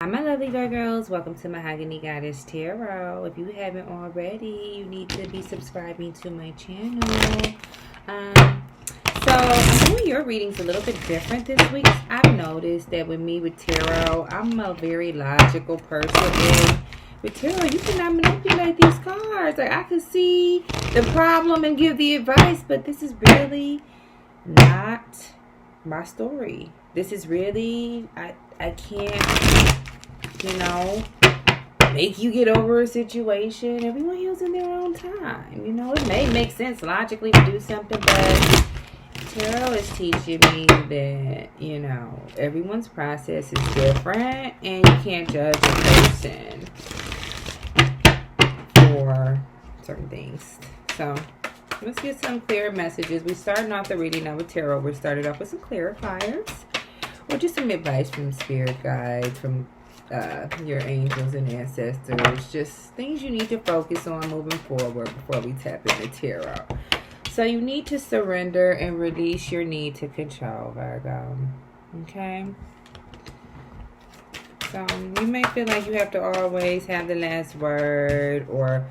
Hi, my lovely Virgos. Welcome to Mahogany Goddess Tarot. If you haven't already, you need to be subscribing to my channel. So I'm doing your readings a little bit different this week. I've noticed that with me with tarot, I'm a very logical person. And with tarot, you cannot manipulate these cards. Like, I can see the problem and give the advice, but this is really not my story. This is really, I can't, make you get over a situation. Everyone heals in their own time. It may make sense logically to do something, but tarot is teaching me that, everyone's process is different and you can't judge a person for certain things. So let's get some clear messages. We're starting off the reading now with tarot. We started off with some clarifiers or just some advice from spirit guides, from your angels and ancestors, just things you need to focus on moving forward before we tap into tarot. So you need to surrender and release your need to control, Virgo. Okay? So you may feel like you have to always have the last word or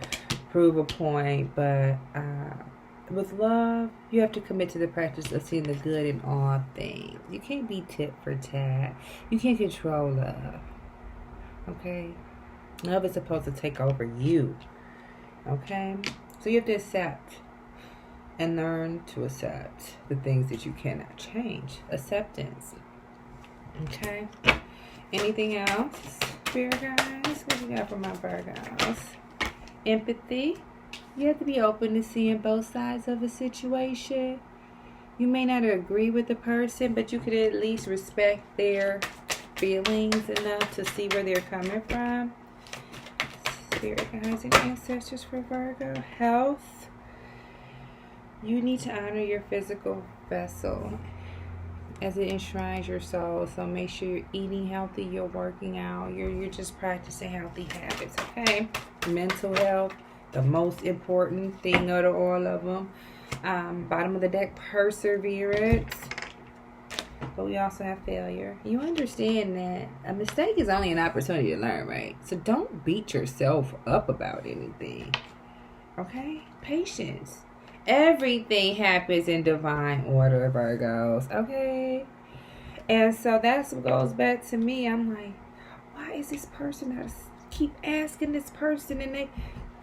prove a point, but with love, you have to commit to the practice of seeing the good in all things. You can't be tit for tat. You can't control love. Okay? Love is supposed to take over you. Okay? So you have to accept and learn to accept the things that you cannot change. Acceptance. Okay? Anything else, Spirit guys? What we got for my Virgos? Empathy. You have to be open to seeing both sides of a situation. You may not agree with the person, but you could at least respect their feelings enough to see where they're coming from. Spirit guides and ancestors for Virgo. Health. You need to honor your physical vessel as it enshrines your soul. So make sure you're eating healthy, you're working out, you're just practicing healthy habits, okay? Mental health, the most important thing out of all of them. Bottom of the deck, perseverance. But we also have failure. You understand that a mistake is only an opportunity to learn, right? So don't beat yourself up about anything. Okay? Patience. Everything happens in divine order, Virgos. Okay? And so that's what goes back to me. I'm like, why is this person? I keep asking this person, and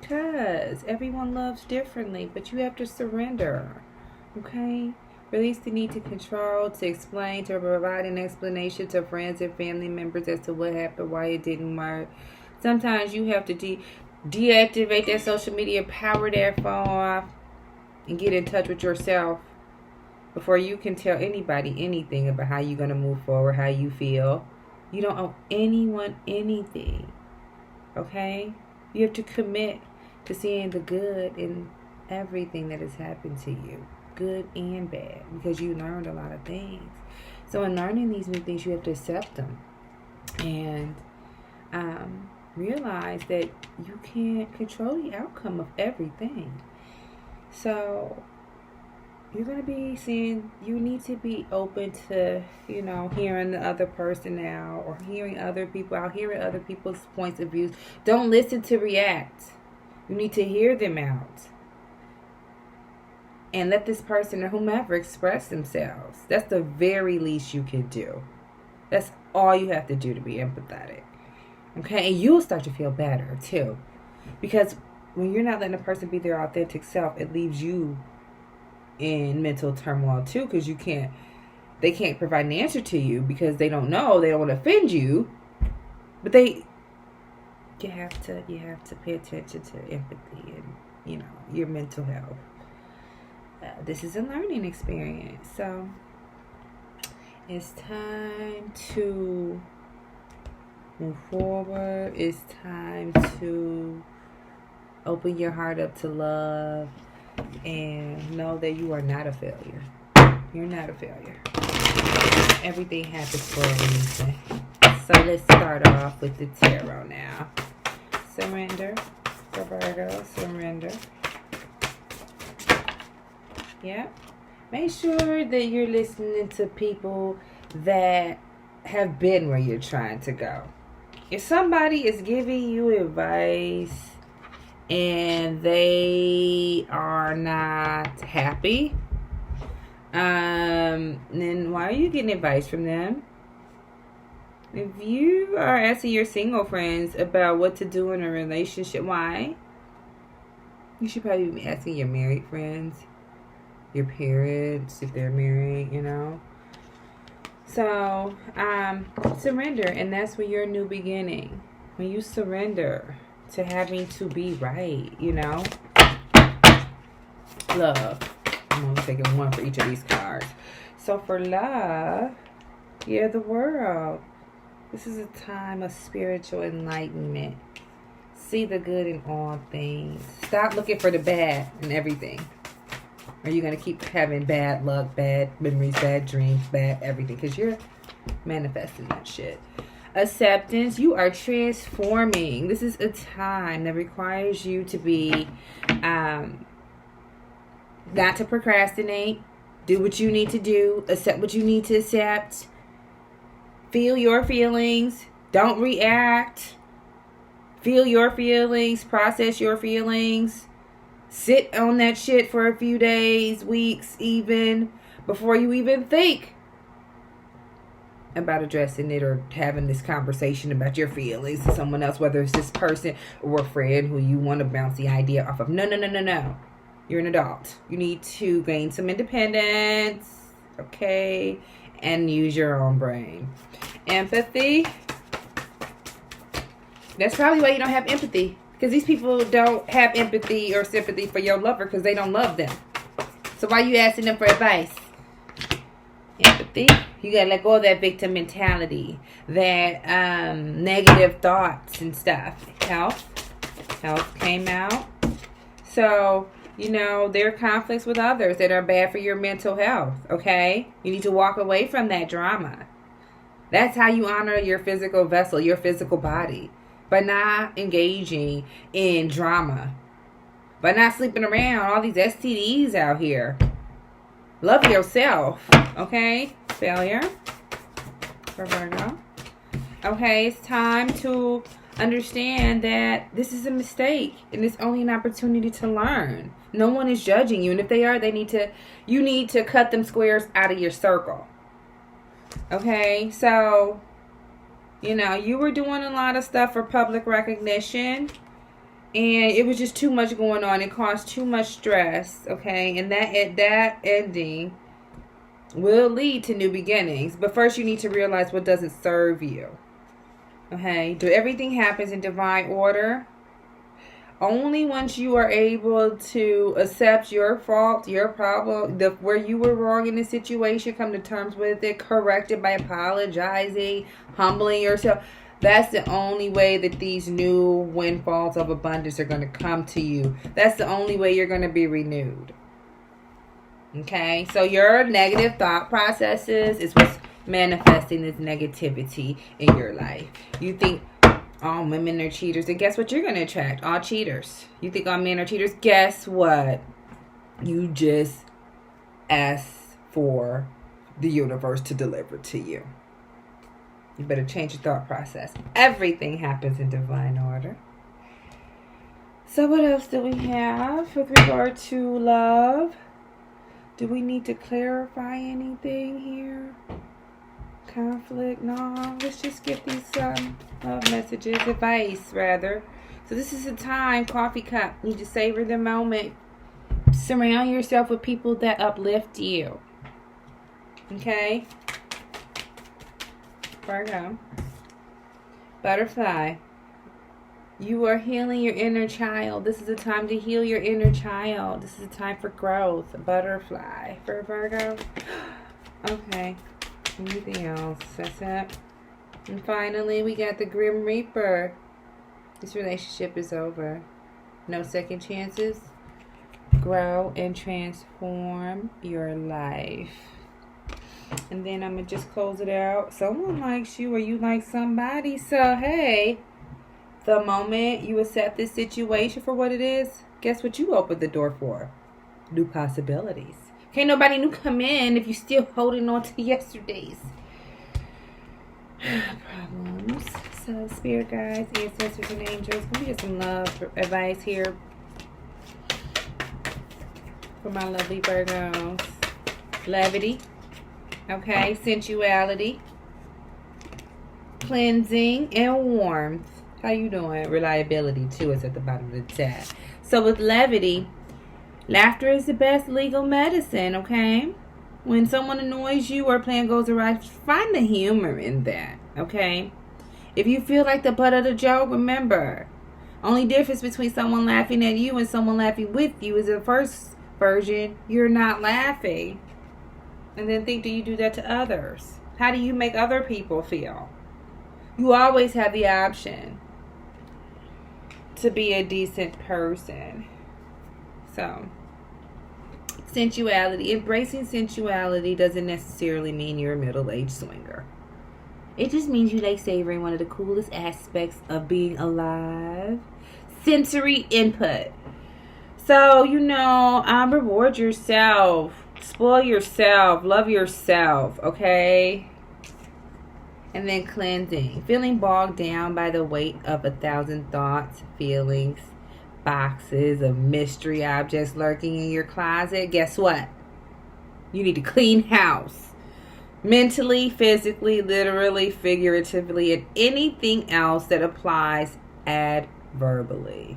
because everyone loves differently, but you have to surrender. Okay? Release the need to control, to explain, to provide an explanation to friends and family members as to what happened, why it didn't work. Sometimes you have to deactivate that social media, power that phone off, and get in touch with yourself before you can tell anybody anything about how you're going to move forward, how you feel. You don't owe anyone anything. Okay? You have to commit to seeing the good in everything that has happened to you. Good and bad, because you learned a lot of things. So in learning these new things, you have to accept them and realize that you can't control the outcome of everything. So you're going to be seeing, you need to be open to, hearing the other person out, or hearing other people out, hearing other people's points of view. Don't listen to react. You need to hear them out. And let this person or whomever express themselves. That's the very least you can do. That's all you have to do to be empathetic. Okay? And you'll start to feel better, too. Because when you're not letting a person be their authentic self, it leaves you in mental turmoil, too. Because they can't provide an answer to you because they don't know. They don't want to offend you. But you have to pay attention to empathy and, your mental health. This is a learning experience. So it's time to move forward. It's time to open your heart up to love and know that you are not a failure. You're not a failure. Everything happens for a reason. So let's start off with the tarot now. Surrender. Virgo, surrender. Yeah. Make sure that you're listening to people that have been where you're trying to go. If somebody is giving you advice and they are not happy, then why are you getting advice from them? If you are asking your single friends about what to do in a relationship, why? You should probably be asking your married friends, your parents, if they're married, you know. So, surrender, and that's when your new beginning. When you surrender to having to be right, you know. Love. I'm only taking one for each of these cards. So for love, yeah, the world. This is a time of spiritual enlightenment. See the good in all things. Stop looking for the bad in everything. Are you going to keep having bad luck, bad memories, bad dreams, bad everything? Because you're manifesting that shit. Acceptance. You are transforming. This is a time that requires you to be, not to procrastinate. Do what you need to do. Accept what you need to accept. Feel your feelings. Don't react. Feel your feelings. Process your feelings. Sit on that shit for a few days, weeks, even before you even think about addressing it or having this conversation about your feelings to someone else, whether it's this person or a friend who you want to bounce the idea off of. No. You're an adult. You need to gain some independence, okay? And use your own brain. Empathy. That's probably why you don't have empathy. Because these people don't have empathy or sympathy for your lover because they don't love them. So why are you asking them for advice? Empathy. You got to let go of that victim mentality. That negative thoughts and stuff. Health. Health came out. So, you know, there are conflicts with others that are bad for your mental health. Okay? You need to walk away from that drama. That's how you honor your physical vessel, your physical body. By not engaging in drama. By not sleeping around all these STDs out here. Love yourself. Okay? Failure. For Virgo. Okay, it's time to understand that this is a mistake. And it's only an opportunity to learn. No one is judging you. And if they are, you need to cut them squares out of your circle. Okay? So, you know, you were doing a lot of stuff for public recognition. And it was just too much going on. It caused too much stress. Okay? And that ending will lead to new beginnings. But first you need to realize what doesn't serve you. Okay? Everything happens in divine order. Only once you are able to accept your fault, your problem, where you were wrong in the situation, come to terms with it, correct it by apologizing, humbling yourself. That's the only way that these new windfalls of abundance are going to come to you. That's the only way you're going to be renewed. Okay? So your negative thought processes is what's manifesting this negativity in your life. You think all women are cheaters. And guess what you're going to attract? All cheaters. You think all men are cheaters? Guess what? You just ask for the universe to deliver to you. You better change your thought process. Everything happens in divine order. So what else do we have with regard to love? Do we need to clarify anything here? Conflict? No, let's just get these love messages, advice rather. So this is a time, coffee cup, you just savor the moment. Surround yourself with people that uplift you. Okay? Virgo. Butterfly. You are healing your inner child. This is a time to heal your inner child. This is a time for growth. Butterfly for Virgo. Okay. Anything else? That's it. And finally, we got the Grim Reaper. This relationship is over. No second chances. Grow and transform your life. And then I'm going to just close it out. Someone likes you or you like somebody. So, hey, the moment you accept this situation for what it is, guess what you opened the door for? New possibilities. Can't nobody new come in if you're still holding on to yesterday's problems. So, spirit guides, ancestors, and angels, can we get some love advice here for my lovely Virgos? Levity, okay, sensuality, cleansing, and warmth. How you doing? Reliability, too, is at the bottom of the deck. So, with levity, laughter is the best legal medicine, okay? When someone annoys you or a plan goes awry, find the humor in that, okay? If you feel like the butt of the joke, remember, only difference between someone laughing at you and someone laughing with you is the first version, you're not laughing. And then think, do you do that to others? How do you make other people feel? You always have the option to be a decent person. So, sensuality. Embracing sensuality doesn't necessarily mean you're a middle-aged swinger. It just means you like savoring one of the coolest aspects of being alive. Sensory input. So, reward yourself. Spoil yourself. Love yourself, okay? And then cleansing. Feeling bogged down by the weight of 1,000 thoughts, feelings, boxes of mystery objects lurking in your closet. Guess what? You need to clean house. Mentally, physically, literally, figuratively, and anything else that applies adverbally.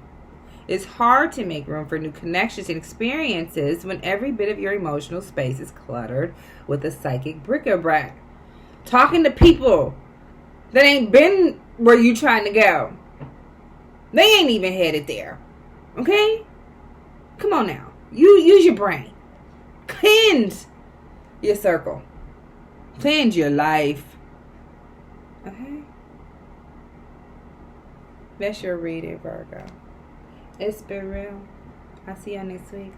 It's hard to make room for new connections and experiences when every bit of your emotional space is cluttered with a psychic bric-a-brac. Talking to people that ain't been where you trying to go. They ain't even headed there. Okay? Come on now. You use your brain. Cleanse your circle. Cleanse your life. Okay? That's your reading, Virgo. It's been real. I'll see y'all next week.